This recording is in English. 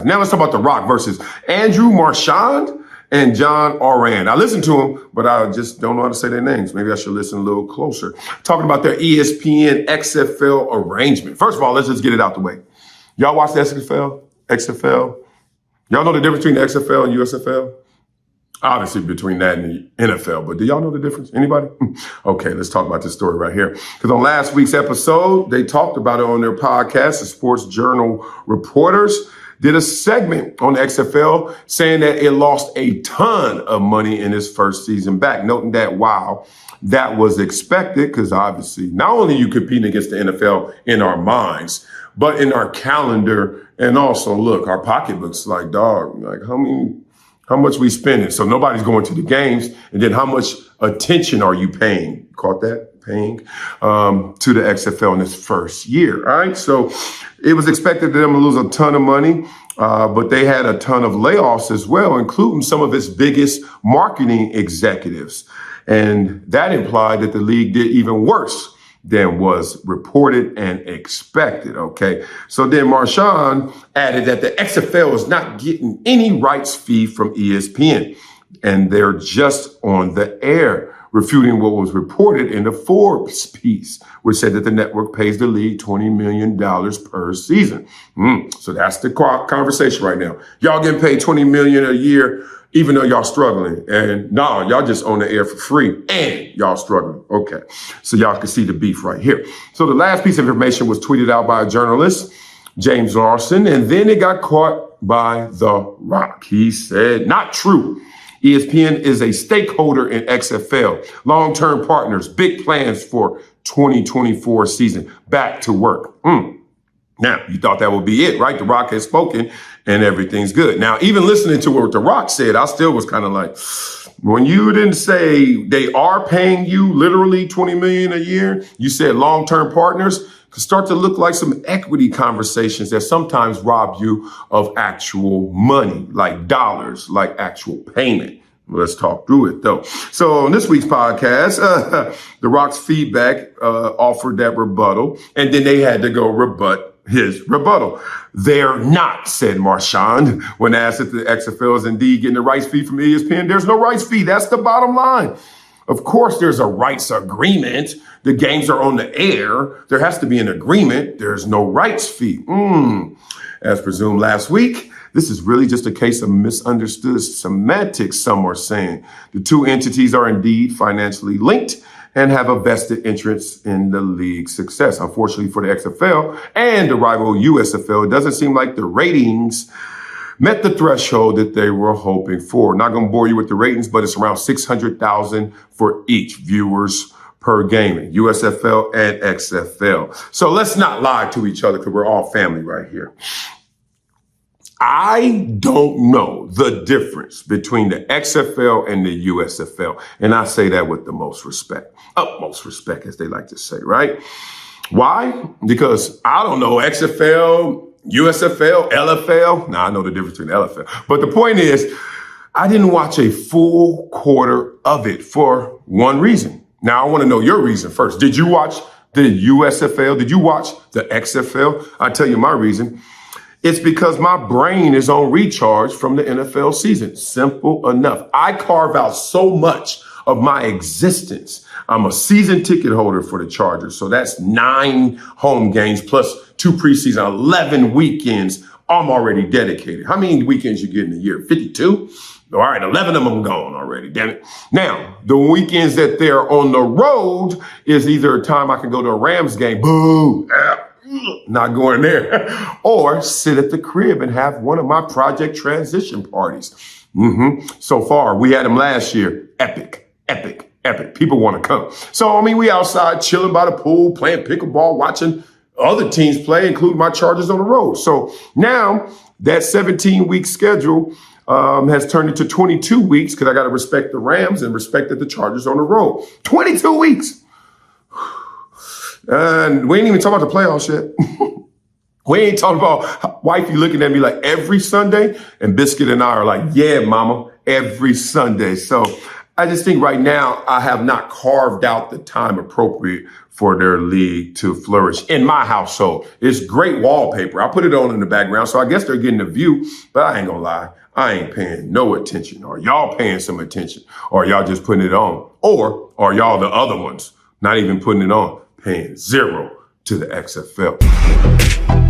Now let's talk about The Rock versus Andrew Marchand and John Oran. I listened to them, but I just don't know how to say their names. Maybe I should listen a little closer. Talking about their ESPN XFL arrangement. First of all, let's just get it out the way. Y'all watch the XFL? Y'all know the difference between the XFL and USFL? Obviously between that and the NFL, but do y'all know the difference? Anybody? Okay, let's talk about this story right here. Because on last week's episode, they talked about it on their podcast. The Sports Journal reporters did a segment on the XFL saying that it lost a ton of money in its first season back, noting that while that was expected, because obviously not only you competing against the NFL in our minds, but in our calendar, and also look, our pocketbooks, like dog, like how much we spending. So nobody's going to the games, and then how much attention are you paying? Caught that? Paying to the XFL in its first year. All right. So it was expected that them to lose a ton of money, but they had a ton of layoffs as well, including some of its biggest marketing executives. And that implied that the league did even worse than was reported and expected. Okay. So then Marchand added that the XFL is not getting any rights fee from ESPN, and they're just on the air, refuting what was reported in the Forbes piece, which said that the network pays the league $20 million per season. So that's the conversation right now. Y'all getting paid $20 million a year, even though y'all struggling. And no, y'all just on the air for free and y'all struggling. Okay. So y'all can see the beef right here. So the last piece of information was tweeted out by a journalist, James Larson, and then it got caught by The Rock. He said, not true. ESPN is a stakeholder in XFL, long-term partners, big plans for 2024 season, back to work. Now, you thought that would be it, right? The Rock has spoken and everything's good. Now, even listening to what The Rock said, I still was kind of like, when you didn't say they are paying you literally $20 million a year, you said long-term partners, could start to look like some equity conversations that sometimes rob you of actual money, like dollars, like actual payment. Let's talk through it, though. So on this week's podcast, The Rock's feedback offered that rebuttal, and then they had to go rebut his rebuttal. They're not, said Marchand, when asked if the XFL is indeed getting the rights fee from ESPN. There's no rights fee. That's the bottom line. Of course, there's a rights agreement. The games are on the air. There has to be an agreement. There's no rights fee. As presumed last week, this is really just a case of misunderstood semantics, some are saying. The two entities are indeed financially linked and have a vested interest in the league's success. Unfortunately for the XFL and the rival USFL, it doesn't seem like the ratings met the threshold that they were hoping for. Not going to bore you with the ratings, but it's around 600,000 for each viewers per game, USFL and XFL. So let's not lie to each other, because we're all family right here. I don't know the difference between the XFL and the USFL. And I say that with the most respect, utmost respect, as they like to say, right? Why? Because I don't know XFL, USFL, LFL. Now, I know the difference between LFL. But the point is, I didn't watch a full quarter of it for one reason. Now, I want to know your reason first. Did you watch the USFL? Did you watch the XFL? I'll tell you my reason. It's because my brain is on recharge from the NFL season. Simple enough. I carve out so much of my existence. I'm a season ticket holder for the Chargers. So that's 9 home games plus 2 preseason, 11 weekends. I'm already dedicated. How many weekends you get in a year? 52? All right, 11 of them gone already, damn it. Now, the weekends that they're on the road is either a time I can go to a Rams game, boo, not going there, or sit at the crib and have one of my project transition parties. So far, we had them last year. Epic. People want to come. So, I mean, we outside chilling by the pool, playing pickleball, watching other teams play, including my Chargers on the road. So now that 17-week schedule has turned into 22 weeks, because I got to respect the Rams and respect that the Chargers on the road. 22 weeks. And we ain't even talking about the playoffs yet. We ain't talking about wifey looking at me like every Sunday, and Biscuit and I are like, yeah, mama, every Sunday. So I just think right now I have not carved out the time appropriate for their league to flourish in my household. It's great wallpaper. I put it on in the background, so I guess they're getting a view, but I ain't gonna lie. I ain't paying no attention. Or y'all paying some attention? Or y'all just putting it on? Or are y'all the other ones not even putting it on, paying zero to the XFL?